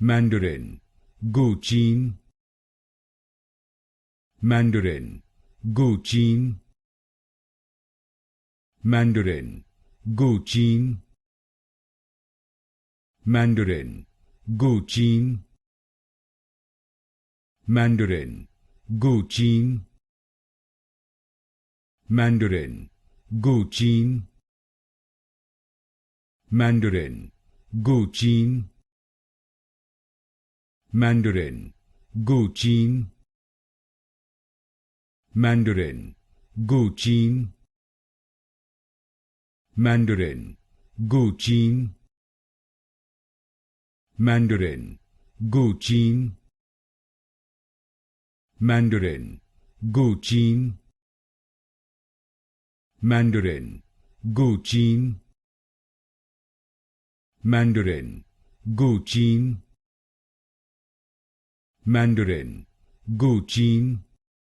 Mandarin, Guqin, Mandarin, Guqin, Mandarin, Guqin, Mandarin, Guqin, Mandarin, Guqin, Mandarin, Guqin, Mandarin, Guqin, Mandarin, Guqin, Mandarin, Guqin, Mandarin, Guqin, Mandarin, Guqin, Mandarin, Guqin, Mandarin, Guqin, Mandarin, Guqin, Mandarin, Guqin,